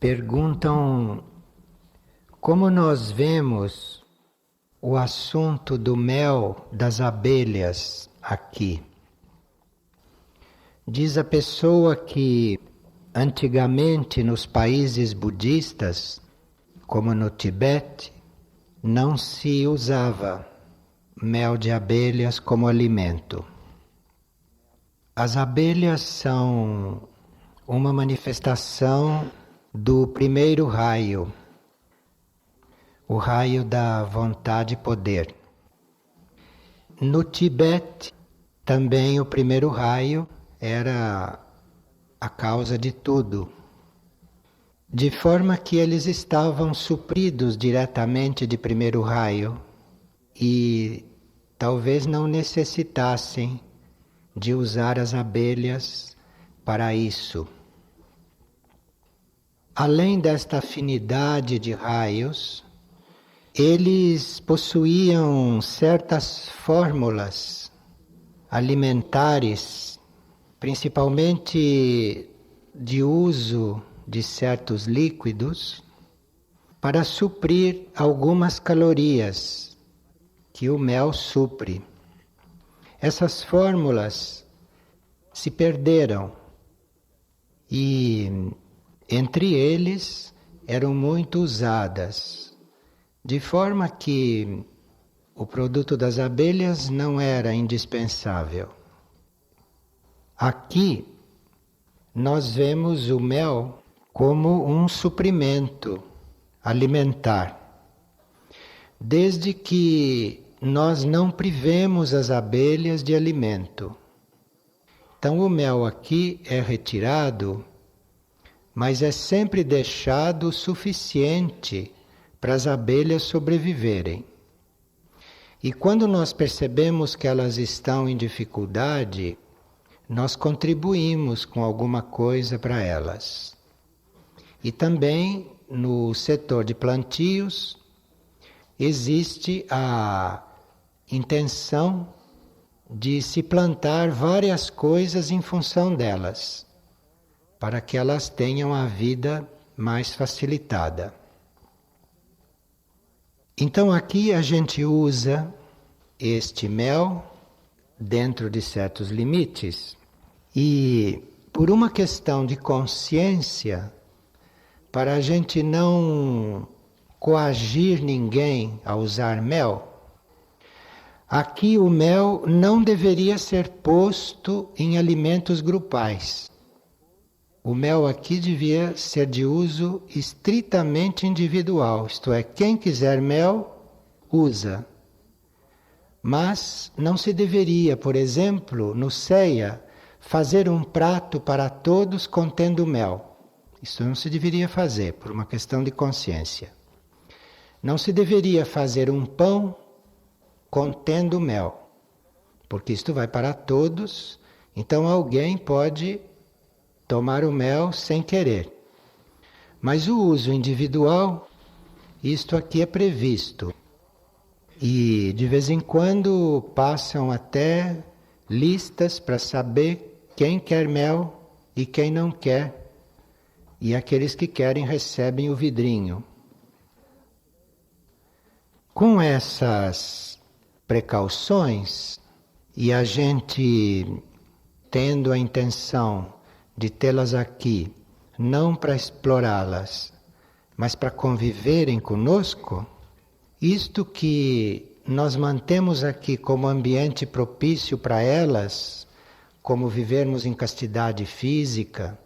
perguntam como nós vemos o assunto do mel das abelhas aqui. Diz a pessoa que antigamente nos países budistas, como no Tibete, não se usava mel de abelhas como alimento. As abelhas são uma manifestação do primeiro raio, o raio da vontade e poder. No Tibete, também o primeiro raio era a causa de tudo, de forma que eles estavam supridos diretamente de primeiro raio e talvez não necessitassem de usar as abelhas para isso. Além desta afinidade de raios, eles possuíam certas fórmulas alimentares, principalmente de uso de certos líquidos, para suprir algumas calorias que o mel supre. Essas fórmulas se perderam e entre eles eram muito usadas, de forma que o produto das abelhas não era indispensável. Aqui nós vemos o mel como um suprimento alimentar, desde que nós não privemos as abelhas de alimento. Então o mel aqui é retirado, mas é sempre deixado o suficiente para as abelhas sobreviverem. E quando nós percebemos que elas estão em dificuldade, nós contribuímos com alguma coisa para elas. E também no setor de plantios existe a intenção de se plantar várias coisas em função delas, para que elas tenham a vida mais facilitada. Então aqui a gente usa este mel dentro de certos limites e por uma questão de consciência, para a gente não coagir ninguém a usar mel, aqui o mel não deveria ser posto em alimentos grupais. O mel aqui devia ser de uso estritamente individual, isto é, quem quiser mel, usa. Mas não se deveria, por exemplo, no ceia, fazer um prato para todos contendo mel. Isso não se deveria fazer, por uma questão de consciência. Não se deveria fazer um pão contendo mel, porque isto vai para todos, então alguém pode tomar o mel sem querer. Mas o uso individual, isto aqui é previsto. E de vez em quando passam até listas para saber quem quer mel e quem não quer. E aqueles que querem recebem o vidrinho. Com essas precauções, e a gente tendo a intenção de tê-las aqui, não para explorá-las, mas para conviverem conosco, isto que nós mantemos aqui como ambiente propício para elas, como vivermos em castidade física,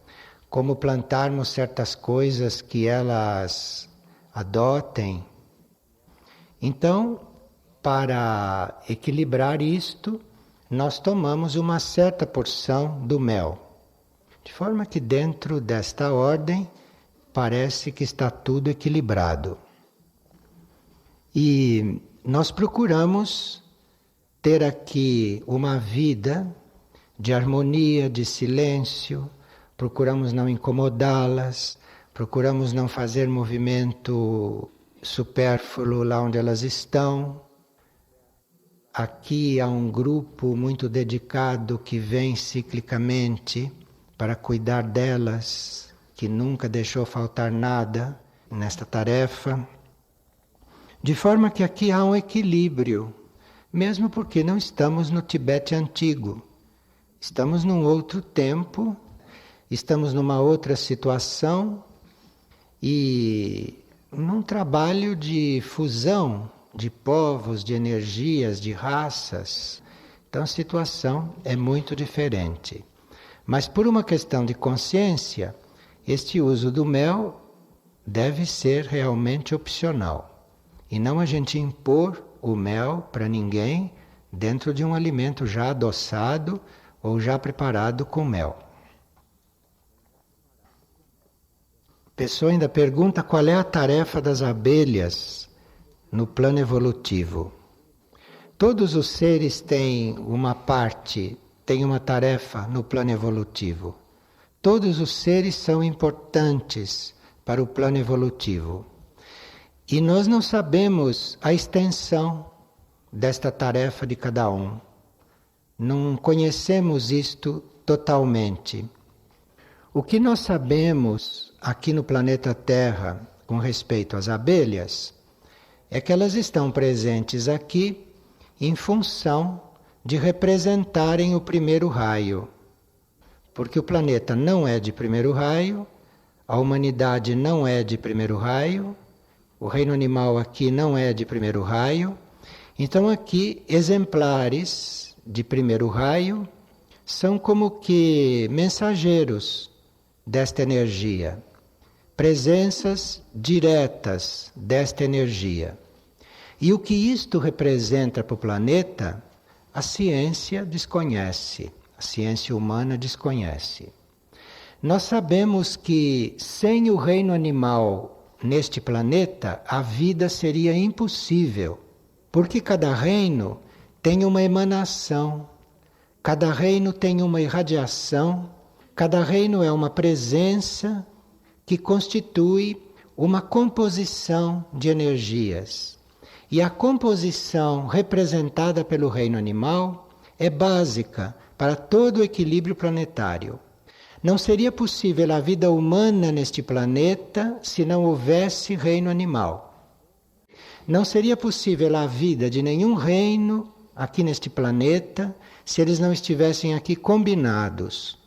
como plantarmos certas coisas que elas adotem. Então, para equilibrar isto, nós tomamos uma certa porção do mel. De forma que dentro desta ordem parece que está tudo equilibrado. E nós procuramos ter aqui uma vida de harmonia, de silêncio, procuramos não incomodá-las, procuramos não fazer movimento supérfluo lá onde elas estão. Aqui há um grupo muito dedicado que vem ciclicamente para cuidar delas, que nunca deixou faltar nada nesta tarefa. De forma que aqui há um equilíbrio, mesmo porque não estamos no Tibete antigo. Estamos num outro tempo, estamos numa outra situação e num trabalho de fusão de povos, de energias, de raças. Então a situação é muito diferente. Mas por uma questão de consciência, este uso do mel deve ser realmente opcional. E não a gente impor o mel para ninguém dentro de um alimento já adoçado ou já preparado com mel. A pessoa ainda pergunta qual é a tarefa das abelhas no plano evolutivo. Todos os seres têm uma parte, têm uma tarefa no plano evolutivo. Todos os seres são importantes para o plano evolutivo. E nós não sabemos a extensão desta tarefa de cada um. Não conhecemos isto totalmente. O que nós sabemos aqui no planeta Terra com respeito às abelhas é que elas estão presentes aqui em função de representarem o primeiro raio. Porque o planeta não é de primeiro raio, a humanidade não é de primeiro raio, o reino animal aqui não é de primeiro raio. Então aqui exemplares de primeiro raio são como que mensageiros desta energia, presenças diretas desta energia. E o que isto representa para o planeta, a ciência desconhece, a ciência humana desconhece. Nós sabemos que sem o reino animal neste planeta, a vida seria impossível, porque cada reino tem uma emanação, cada reino tem uma irradiação, cada reino é uma presença que constitui uma composição de energias. E a composição representada pelo reino animal é básica para todo o equilíbrio planetário. Não seria possível a vida humana neste planeta se não houvesse reino animal. Não seria possível a vida de nenhum reino aqui neste planeta se eles não estivessem aqui combinados.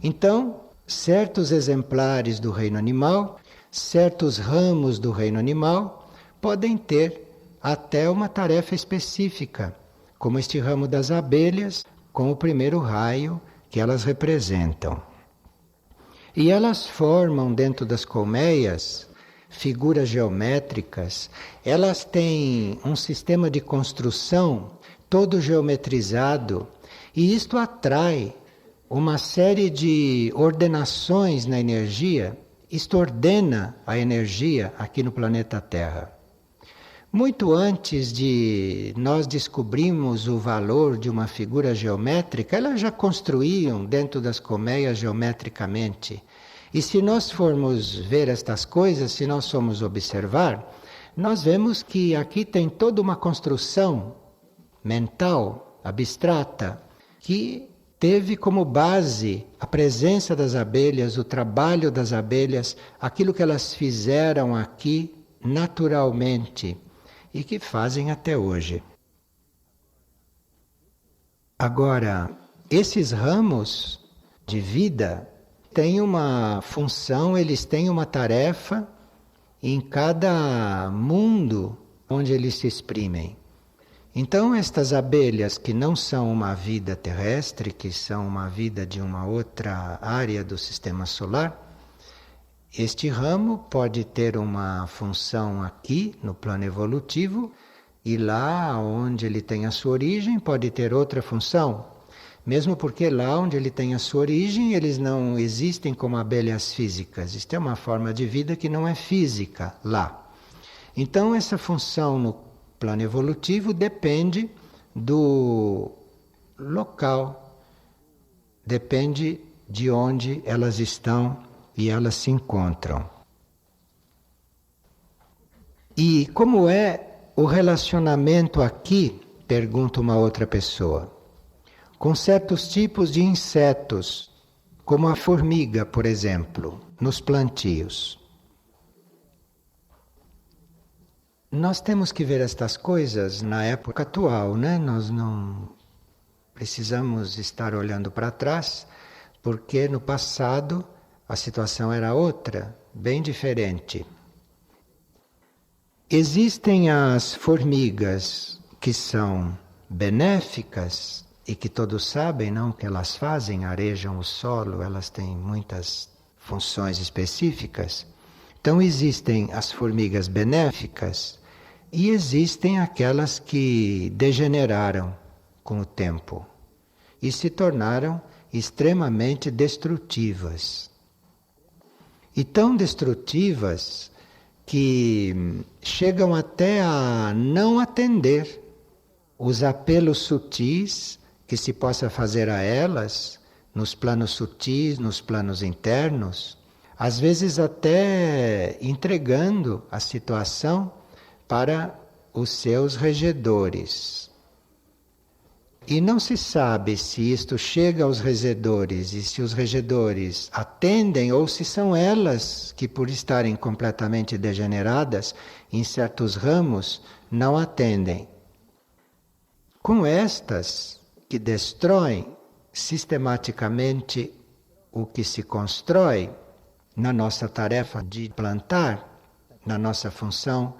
Então, certos exemplares do reino animal, certos ramos do reino animal, podem ter até uma tarefa específica, como este ramo das abelhas, com o primeiro raio que elas representam. E elas formam dentro das colmeias figuras geométricas, elas têm um sistema de construção todo geometrizado, e isto atrai uma série de ordenações na energia, isto ordena a energia aqui no planeta Terra. Muito antes de nós descobrirmos o valor de uma figura geométrica, elas já construíam dentro das colmeias geometricamente. E se nós formos ver estas coisas, se nós formos observar, nós vemos que aqui tem toda uma construção mental, abstrata, que teve como base a presença das abelhas, o trabalho das abelhas, aquilo que elas fizeram aqui naturalmente e que fazem até hoje. Agora, esses ramos de vida têm uma função, eles têm uma tarefa em cada mundo onde eles se exprimem. Então, estas abelhas que não são uma vida terrestre, que são uma vida de uma outra área do sistema solar, este ramo pode ter uma função aqui no plano evolutivo e lá onde ele tem a sua origem pode ter outra função. Mesmo porque lá onde ele tem a sua origem eles não existem como abelhas físicas. Isto é uma forma de vida que não é física lá. Então essa função no plano evolutivo depende do local, depende de onde elas estão e elas se encontram. E como é o relacionamento aqui, pergunta uma outra pessoa, com certos tipos de insetos como a formiga, por exemplo, nos plantios. Nós temos que ver estas coisas na época atual, né? Nós não precisamos estar olhando para trás, porque no passado a situação era outra, bem diferente. Existem as formigas que são benéficas e que todos sabem, não, que elas fazem, arejam o solo, elas têm muitas funções específicas. Então existem as formigas benéficas e existem aquelas que degeneraram com o tempo e se tornaram extremamente destrutivas. E tão destrutivas que chegam até a não atender os apelos sutis que se possa fazer a elas, nos planos sutis, nos planos internos, às vezes até entregando a situação para os seus regedores. E não se sabe se isto chega aos regedores e se os regedores atendem ou se são elas que, por estarem completamente degeneradas em certos ramos, não atendem. Com estas que destroem sistematicamente o que se constrói na nossa tarefa de plantar, na nossa função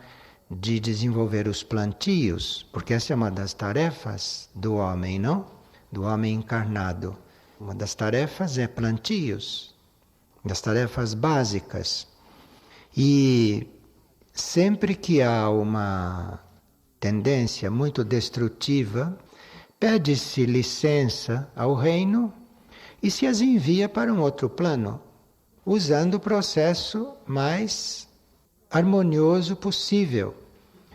de desenvolver os plantios, porque essa é uma das tarefas do homem, não? Do homem encarnado. Uma das tarefas é plantios, das tarefas básicas. E sempre que há uma tendência muito destrutiva, pede-se licença ao reino e se as envia para um outro plano, usando o processo mais harmonioso possível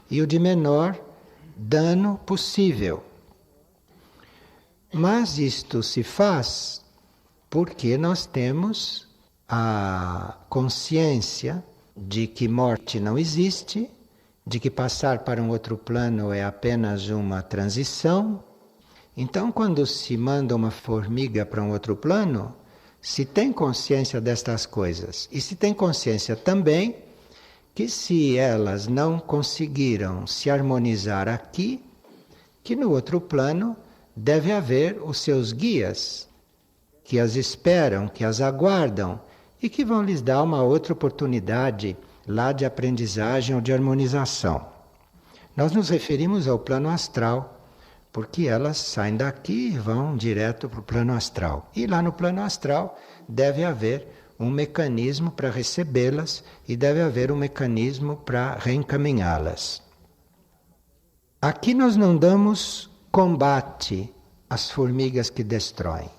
e o de menor dano possível. Mas isto se faz porque nós temos a consciência de que morte não existe, de que passar para um outro plano é apenas uma transição. Então, quando se manda uma formiga para um outro plano, se tem consciência destas coisas e se tem consciência também que se elas não conseguiram se harmonizar aqui, que no outro plano deve haver os seus guias, que as esperam, que as aguardam e que vão lhes dar uma outra oportunidade lá de aprendizagem ou de harmonização. Nós nos referimos ao plano astral, porque elas saem daqui e vão direto para o plano astral. E lá no plano astral deve haver um mecanismo para recebê-las e deve haver um mecanismo para reencaminhá-las. Aqui nós não damos combate às formigas que destroem.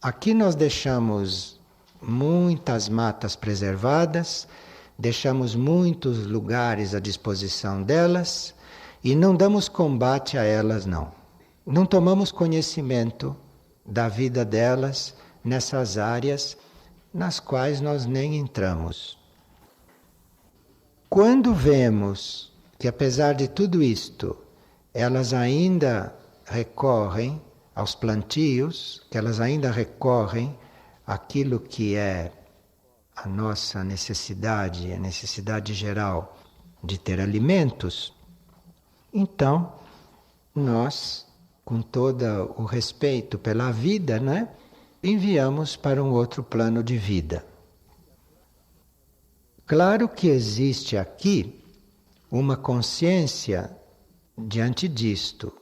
Aqui nós deixamos muitas matas preservadas, deixamos muitos lugares à disposição delas e não damos combate a elas, não. Não tomamos conhecimento da vida delas nessas áreas nas quais nós nem entramos. Quando vemos que, apesar de tudo isto, elas ainda recorrem aos plantios, que elas ainda recorrem àquilo que é a nossa necessidade, a necessidade geral de ter alimentos, então nós, com todo o respeito pela vida, né, enviamos para um outro plano de vida. Claro que existe aqui uma consciência diante disto.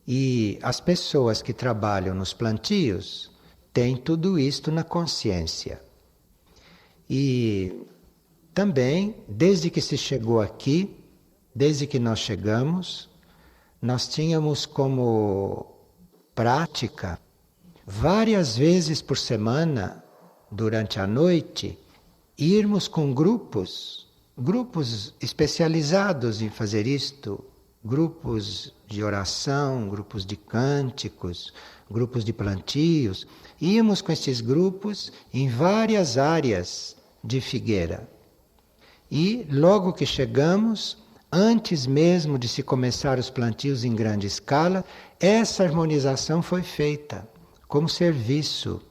E as pessoas que trabalham nos plantios têm tudo isto na consciência. E também, desde que se chegou aqui, desde que nós chegamos, nós tínhamos como prática, várias vezes por semana, durante a noite, irmos com grupos especializados em fazer isto, grupos de oração, grupos de cânticos, grupos de plantios. Íamos com esses grupos em várias áreas de Figueira. E logo que chegamos, antes mesmo de se começar os plantios em grande escala, essa harmonização foi feita como serviço.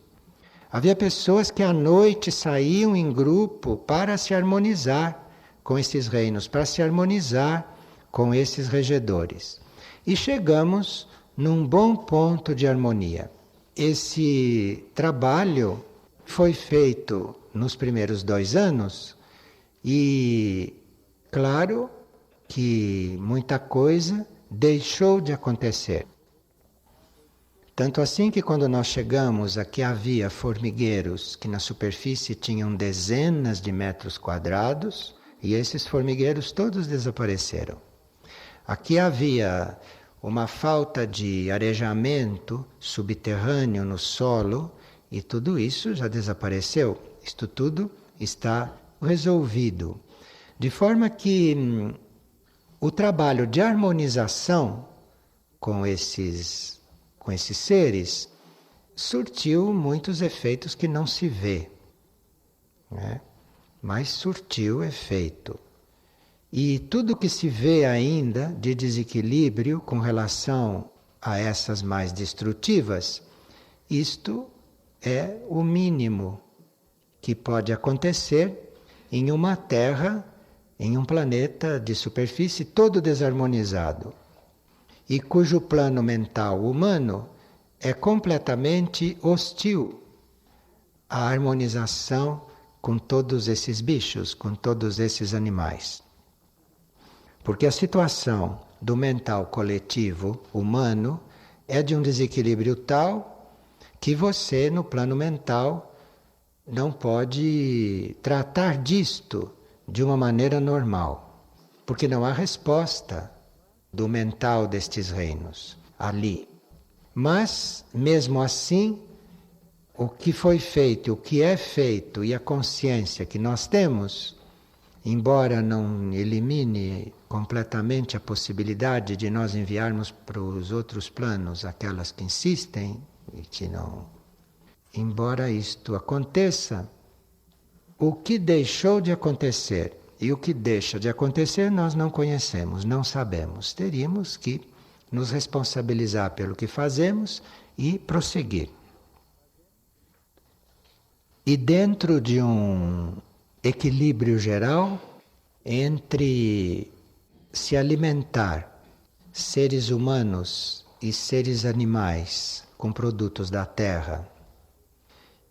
Havia pessoas que à noite saíam em grupo para se harmonizar com esses reinos, para se harmonizar com esses regedores. E chegamos num bom ponto de harmonia. Esse trabalho foi feito nos primeiros 2 anos e, claro, que muita coisa deixou de acontecer. Tanto assim que quando nós chegamos aqui havia formigueiros que na superfície tinham dezenas de metros quadrados e esses formigueiros todos desapareceram. Aqui havia uma falta de arejamento subterrâneo no solo e tudo isso já desapareceu. Isto tudo está resolvido. De forma que o trabalho de harmonização com esses seres surtiu muitos efeitos que não se vê, né? Mas surtiu efeito. E tudo que se vê ainda de desequilíbrio com relação a essas mais destrutivas, isto é o mínimo que pode acontecer em uma Terra, em um planeta de superfície todo desarmonizado e cujo plano mental humano é completamente hostil à harmonização com todos esses bichos, com todos esses animais. Porque a situação do mental coletivo humano é de um desequilíbrio tal que você, no plano mental, não pode tratar disto de uma maneira normal, porque não há resposta do mental destes reinos ali. Mas, mesmo assim, o que foi feito, o que é feito e a consciência que nós temos, embora não elimine completamente a possibilidade de nós enviarmos para os outros planos aquelas que insistem e que não. Embora isto aconteça, o que deixou de acontecer e o que deixa de acontecer nós não conhecemos, não sabemos. Teríamos que nos responsabilizar pelo que fazemos e prosseguir. E dentro de um equilíbrio geral entre se alimentar seres humanos e seres animais com produtos da terra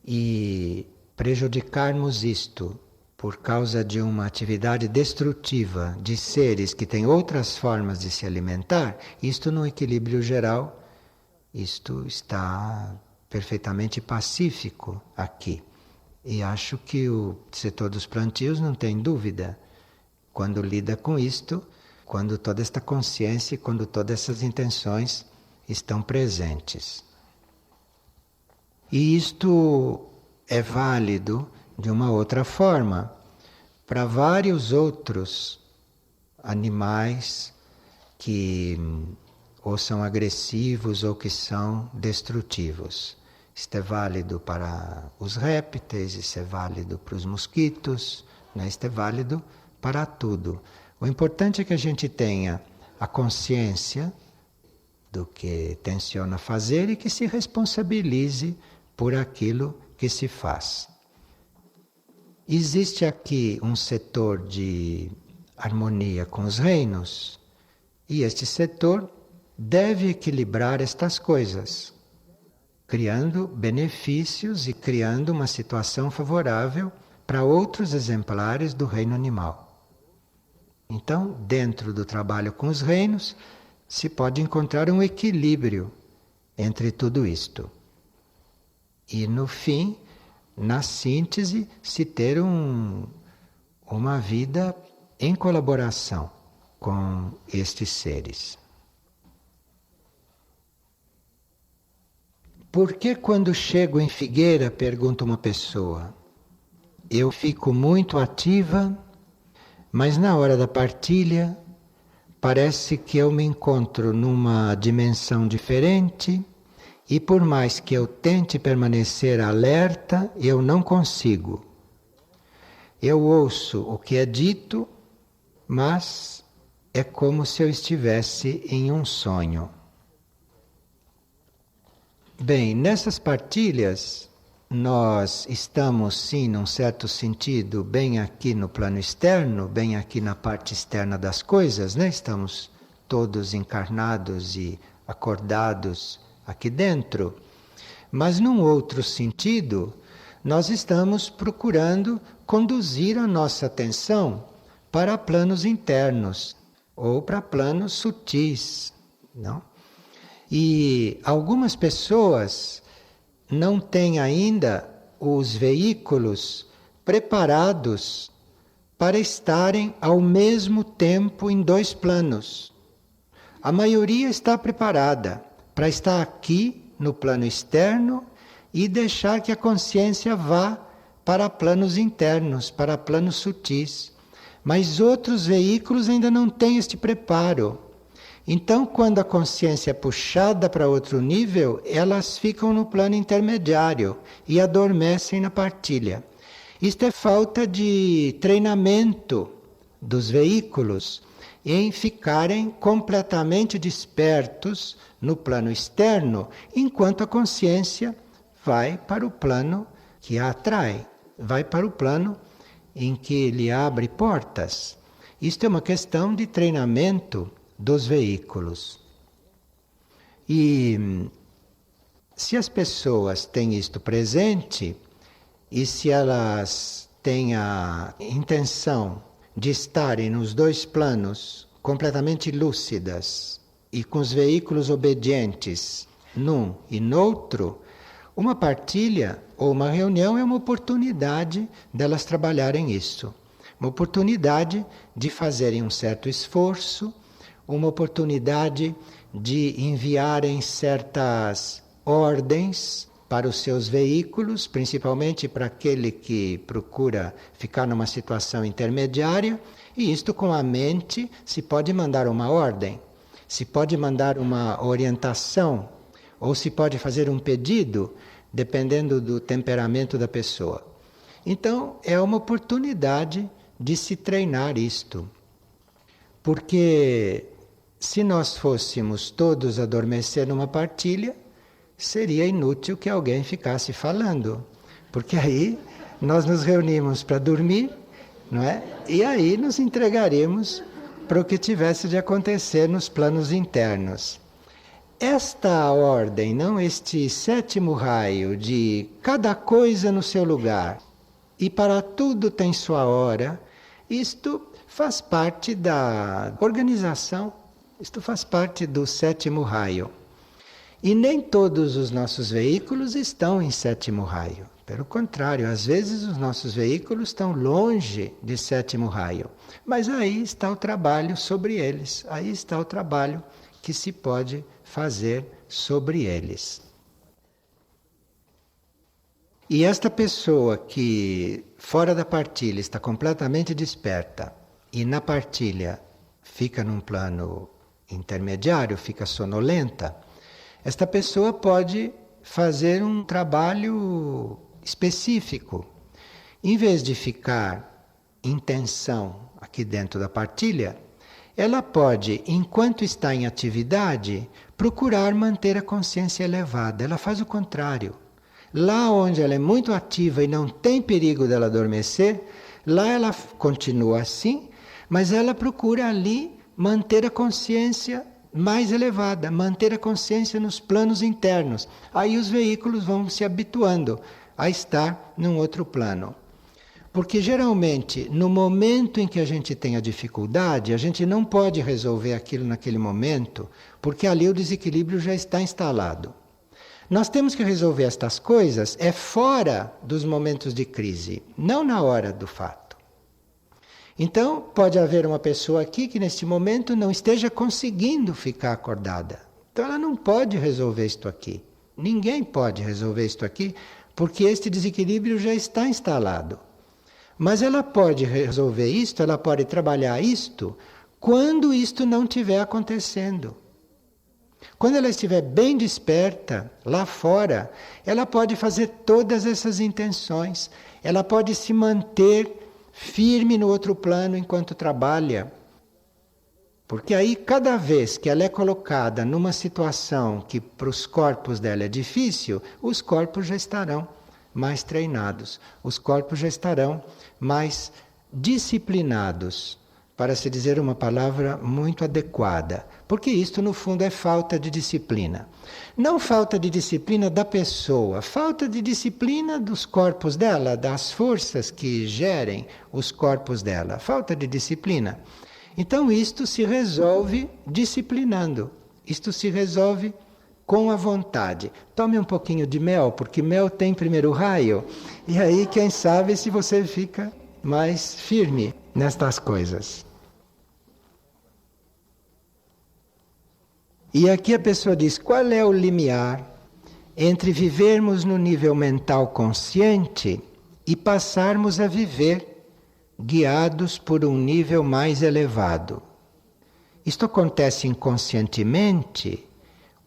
e prejudicarmos isto por causa de uma atividade destrutiva de seres que têm outras formas de se alimentar, isto no equilíbrio geral, isto está perfeitamente pacífico aqui. E acho que o setor dos plantios não tem dúvida quando lida com isto, quando toda esta consciência e quando todas essas intenções estão presentes. E isto é válido de uma outra forma para vários outros animais que ou são agressivos ou que são destrutivos. Isto é válido para os répteis, isso é válido para os mosquitos, né? Isto é válido para tudo. O importante é que a gente tenha a consciência do que tenciona fazer e que se responsabilize por aquilo que se faz. Existe aqui um setor de harmonia com os reinos e este setor deve equilibrar estas coisas, criando benefícios e criando uma situação favorável para outros exemplares do reino animal. Então, dentro do trabalho com os reinos, se pode encontrar um equilíbrio entre tudo isto. E no fim, na síntese, se ter uma vida em colaboração com estes seres. Por que quando chego em Figueira, pergunta uma pessoa, eu fico muito ativa, mas na hora da partilha parece que eu me encontro numa dimensão diferente e por mais que eu tente permanecer alerta, eu não consigo. Eu ouço o que é dito, mas é como se eu estivesse em um sonho. Bem, nessas partilhas nós estamos, sim, num certo sentido, bem aqui no plano externo, bem aqui na parte externa das coisas, né? Estamos todos encarnados e acordados aqui dentro. Mas num outro sentido, nós estamos procurando conduzir a nossa atenção para planos internos ou para planos sutis, não? E algumas pessoas não têm ainda os veículos preparados para estarem ao mesmo tempo em dois planos. A maioria está preparada para estar aqui no plano externo e deixar que a consciência vá para planos internos, para planos sutis. Mas outros veículos ainda não têm este preparo. Então, quando a consciência é puxada para outro nível, elas ficam no plano intermediário e adormecem na partilha. Isto é falta de treinamento dos veículos em ficarem completamente despertos no plano externo, enquanto a consciência vai para o plano que a atrai, vai para o plano em que lhe abre portas. Isto é uma questão de treinamento dos veículos. E se as pessoas têm isto presente, e se elas têm a intenção de estarem nos dois planos completamente lúcidas e com os veículos obedientes num e noutro, uma partilha ou uma reunião é uma oportunidade delas trabalharem isso. Uma oportunidade de fazerem um certo esforço, uma oportunidade de enviarem certas ordens para os seus veículos, principalmente para aquele que procura ficar numa situação intermediária, e isto com a mente se pode mandar uma ordem, se pode mandar uma orientação, ou se pode fazer um pedido, dependendo do temperamento da pessoa. Então, é uma oportunidade de se treinar isto. Porque se nós fôssemos todos adormecer numa partilha, seria inútil que alguém ficasse falando. Porque aí nós nos reunimos para dormir, não é? E aí nos entregaremos para o que tivesse de acontecer nos planos internos. Esta ordem, não, este sétimo raio de cada coisa no seu lugar e para tudo tem sua hora, isto faz parte da organização, isto faz parte do sétimo raio. E nem todos os nossos veículos estão em sétimo raio. Pelo contrário, às vezes os nossos veículos estão longe de sétimo raio. Mas aí está o trabalho sobre eles, aí está o trabalho que se pode fazer sobre eles. E esta pessoa que fora da partilha está completamente desperta e na partilha fica num plano intermediário, fica sonolenta, esta pessoa pode fazer um trabalho específico. Em vez de ficar em tensão aqui dentro da partilha, ela pode, enquanto está em atividade, procurar manter a consciência elevada. Ela faz o contrário. Lá onde ela é muito ativa e não tem perigo dela adormecer, lá ela continua assim, mas ela procura ali manter a consciência mais elevada, manter a consciência nos planos internos. Aí os veículos vão se habituando a estar num outro plano. Porque geralmente, no momento em que a gente tem a dificuldade, a gente não pode resolver aquilo naquele momento, porque ali o desequilíbrio já está instalado. Nós temos que resolver estas coisas fora dos momentos de crise, não na hora do fato. Então, pode haver uma pessoa aqui que neste momento não esteja conseguindo ficar acordada. Então ela não pode resolver isto aqui. Ninguém pode resolver isto aqui, porque este desequilíbrio já está instalado. Mas ela pode resolver isto, ela pode trabalhar isto, quando isto não estiver acontecendo. Quando ela estiver bem desperta, lá fora, ela pode fazer todas essas intenções, ela pode se manter firme no outro plano enquanto trabalha. Porque aí, cada vez que ela é colocada numa situação que para os corpos dela é difícil, os corpos já estarão mais treinados. Os corpos já estarão mais disciplinados, para se dizer uma palavra muito adequada. Porque isto, no fundo, é falta de disciplina. Não falta de disciplina da pessoa, falta de disciplina dos corpos dela, das forças que gerem os corpos dela. Falta de disciplina. Então, isto se resolve disciplinando. Isto se resolve com a vontade. Tome um pouquinho de mel, porque mel tem primeiro raio. E aí, quem sabe, se você fica mais firme nestas coisas. E aqui a pessoa diz, qual é o limiar entre vivermos no nível mental consciente e passarmos a viver guiados por um nível mais elevado? Isto acontece inconscientemente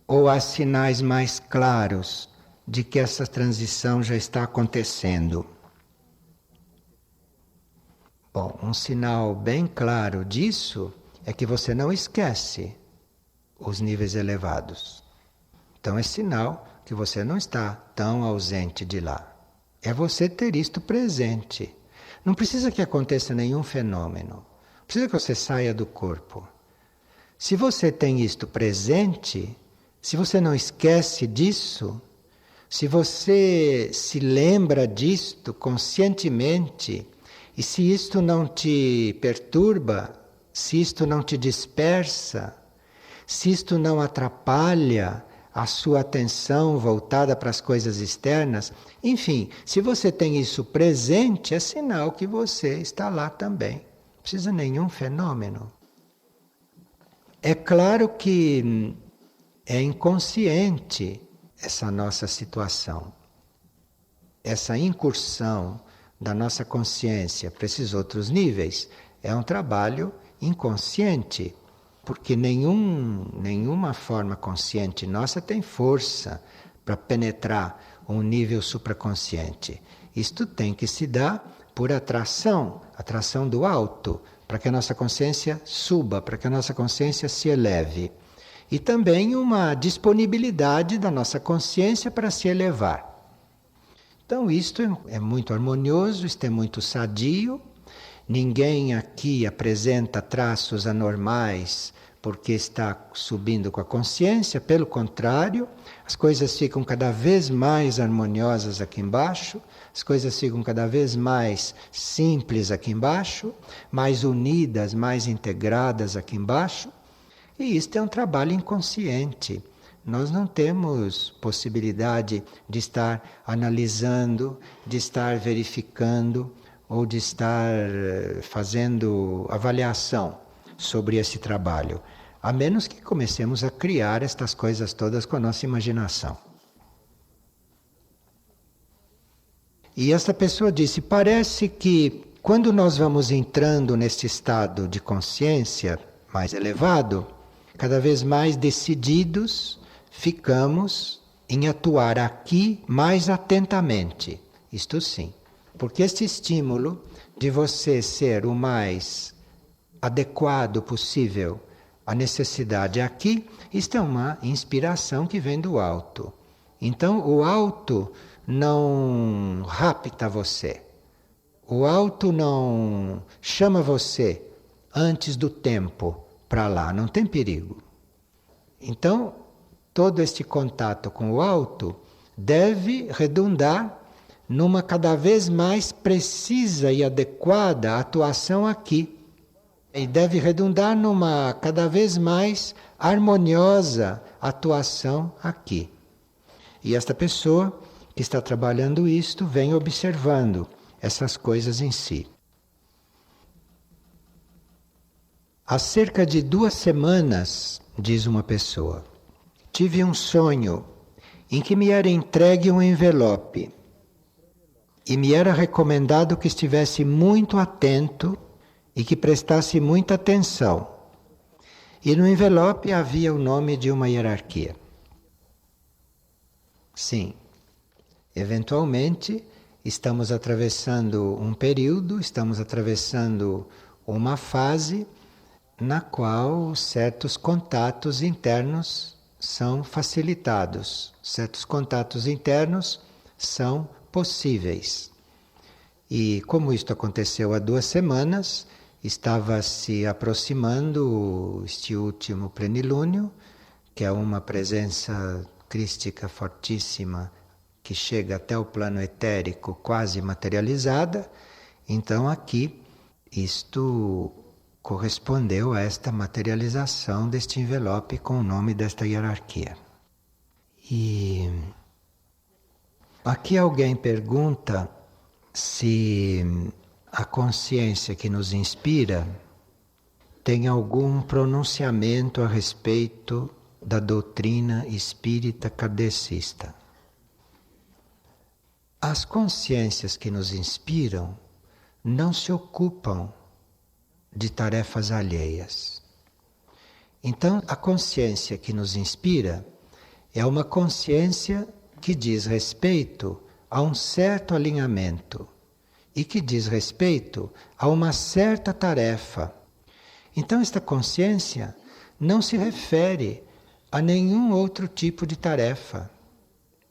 ou há sinais mais claros de que essa transição já está acontecendo? Bom, um sinal bem claro disso é que você não esquece os níveis elevados. Então é sinal que você não está tão ausente de lá. É você ter isto presente. Não precisa que aconteça nenhum fenômeno. Não precisa que você saia do corpo. Se você tem isto presente, se você não esquece disso, se você se lembra disto conscientemente, e se isto não te perturba, se isto não te dispersa, se isto não atrapalha a sua atenção voltada para as coisas externas, enfim, se você tem isso presente, é sinal que você está lá também. Não precisa nenhum fenômeno. É claro que é inconsciente essa nossa situação. Essa incursão da nossa consciência para esses outros níveis é um trabalho inconsciente. Porque nenhuma forma consciente nossa tem força para penetrar um nível supraconsciente. Isto tem que se dar por atração do alto, para que a nossa consciência suba, para que a nossa consciência se eleve. E também uma disponibilidade da nossa consciência para se elevar. Então isto é muito harmonioso, isto é muito sadio. Ninguém aqui apresenta traços anormais porque está subindo com a consciência, pelo contrário, as coisas ficam cada vez mais harmoniosas aqui embaixo, as coisas ficam cada vez mais simples aqui embaixo, mais unidas, mais integradas aqui embaixo, e isto é um trabalho inconsciente. Nós não temos possibilidade de estar analisando, de estar verificando, ou de estar fazendo avaliação sobre esse trabalho, a menos que comecemos a criar estas coisas todas com a nossa imaginação. E esta pessoa disse, parece que quando nós vamos entrando neste estado de consciência mais elevado, cada vez mais decididos ficamos em atuar aqui mais atentamente. Isto sim. Porque este estímulo de você ser o mais adequado possível à necessidade aqui, isto é uma inspiração que vem do alto. Então o alto não rapta você. O alto não chama você antes do tempo para lá, não tem perigo. Então, todo este contato com o alto deve redundar numa cada vez mais precisa e adequada atuação aqui. E deve redundar numa cada vez mais harmoniosa atuação aqui. E esta pessoa que está trabalhando isto vem observando essas coisas em si. Há cerca de 2 semanas, diz uma pessoa, tive um sonho em que me era entregue um envelope. E me era recomendado que estivesse muito atento e que prestasse muita atenção. E no envelope havia o nome de uma hierarquia. Sim, eventualmente estamos atravessando um período, estamos atravessando uma fase na qual certos contatos internos são facilitados, certos contatos internos são possíveis. E como isto aconteceu há 2 semanas, estava se aproximando este último plenilúnio, que é uma presença crística fortíssima que chega até o plano etérico quase materializada. Então aqui isto correspondeu a esta materialização deste envelope com o nome desta hierarquia. E aqui alguém pergunta se a consciência que nos inspira tem algum pronunciamento a respeito da doutrina espírita kardecista. As consciências que nos inspiram não se ocupam de tarefas alheias. Então, a consciência que nos inspira é uma consciência que diz respeito a um certo alinhamento e que diz respeito a uma certa tarefa. Então, esta consciência não se refere a nenhum outro tipo de tarefa.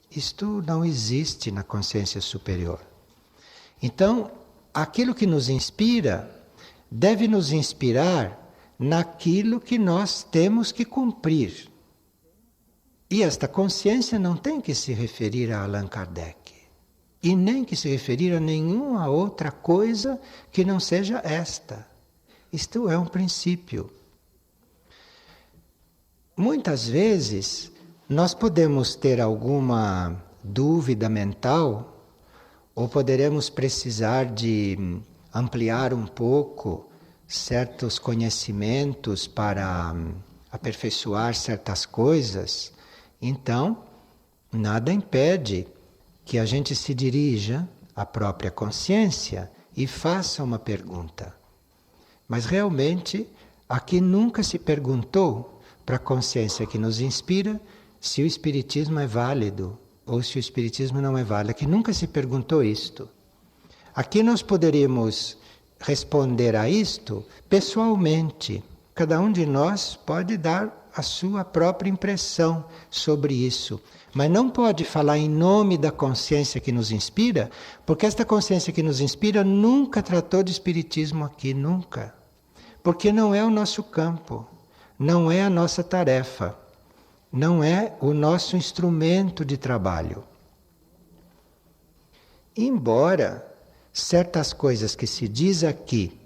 Isto não existe na consciência superior. Então, aquilo que nos inspira deve nos inspirar naquilo que nós temos que cumprir. E esta consciência não tem que se referir a Allan Kardec. E nem que se referir a nenhuma outra coisa que não seja esta. Isto é um princípio. Muitas vezes nós podemos ter alguma dúvida mental ou poderemos precisar de ampliar um pouco certos conhecimentos para aperfeiçoar certas coisas. Então, nada impede que a gente se dirija à própria consciência e faça uma pergunta. Mas realmente, aqui nunca se perguntou para a consciência que nos inspira se o Espiritismo é válido ou se o Espiritismo não é válido. Aqui nunca se perguntou isto. Aqui nós poderíamos responder a isto pessoalmente. Cada um de nós pode dar a sua própria impressão sobre isso. Mas não pode falar em nome da consciência que nos inspira, porque esta consciência que nos inspira nunca tratou de Espiritismo aqui, nunca. Porque não é o nosso campo, não é a nossa tarefa, não é o nosso instrumento de trabalho. Embora certas coisas que se diz aqui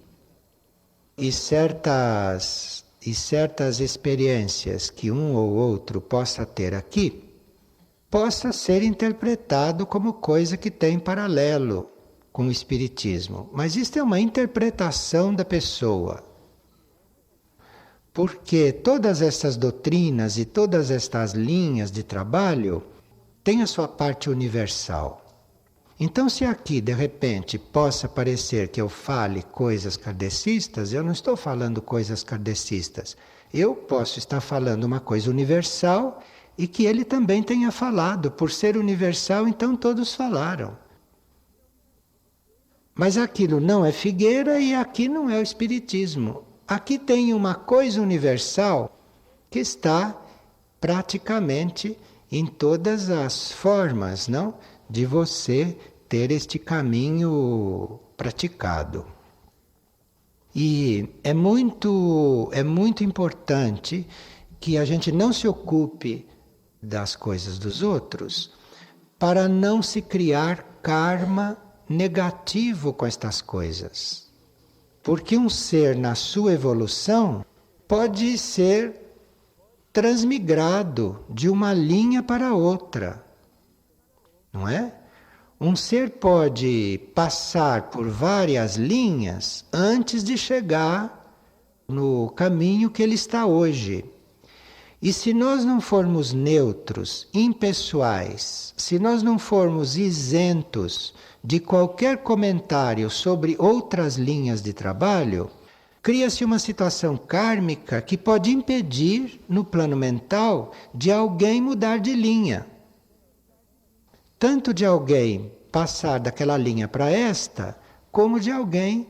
e certas experiências que um ou outro possa ter aqui, possa ser interpretado como coisa que tem paralelo com o Espiritismo. Mas isto é uma interpretação da pessoa. Porque todas essas doutrinas e todas estas linhas de trabalho têm a sua parte universal. Então, se aqui, de repente, possa parecer que eu fale coisas kardecistas, eu não estou falando coisas kardecistas. Eu posso estar falando uma coisa universal e que ele também tenha falado. Por ser universal, então todos falaram. Mas aquilo não é Figueira e aqui não é o Espiritismo. Aqui tem uma coisa universal que está praticamente em todas as formas, não? De você ter este caminho praticado. E é muito importante que a gente não se ocupe das coisas dos outros para não se criar karma negativo com estas coisas. Porque um ser na sua evolução pode ser transmigrado de uma linha para outra, não é? Um ser pode passar por várias linhas antes de chegar no caminho que ele está hoje. E se nós não formos neutros, impessoais, se nós não formos isentos de qualquer comentário sobre outras linhas de trabalho, cria-se uma situação kármica que pode impedir, no plano mental, de alguém mudar de linha. Tanto de alguém passar daquela linha para esta, como de alguém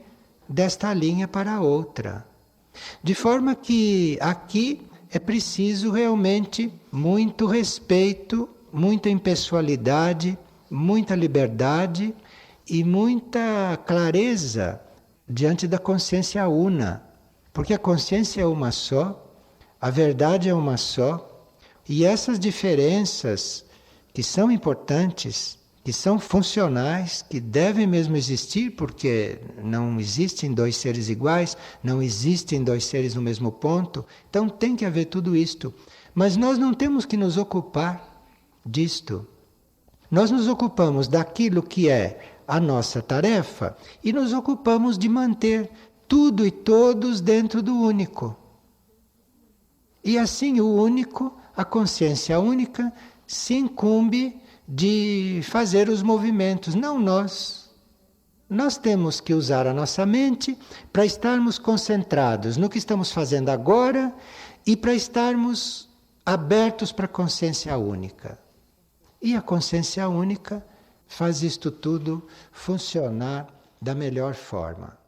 desta linha para outra. De forma que aqui é preciso realmente muito respeito, muita impessoalidade muita liberdade e muita clareza diante da consciência una. Porque a consciência é uma só, a verdade é uma só, e essas diferenças que são importantes, que são funcionais, que devem mesmo existir, porque não existem dois seres iguais, não existem dois seres no mesmo ponto, então tem que haver tudo isto. Mas nós não temos que nos ocupar disto. Nós nos ocupamos daquilo que é a nossa tarefa e nos ocupamos de manter tudo e todos dentro do único. E assim o único, a consciência única, se incumbe de fazer os movimentos, não nós. Nós temos que usar a nossa mente para estarmos concentrados no que estamos fazendo agora e para estarmos abertos para a consciência única. E a consciência única faz isto tudo funcionar da melhor forma.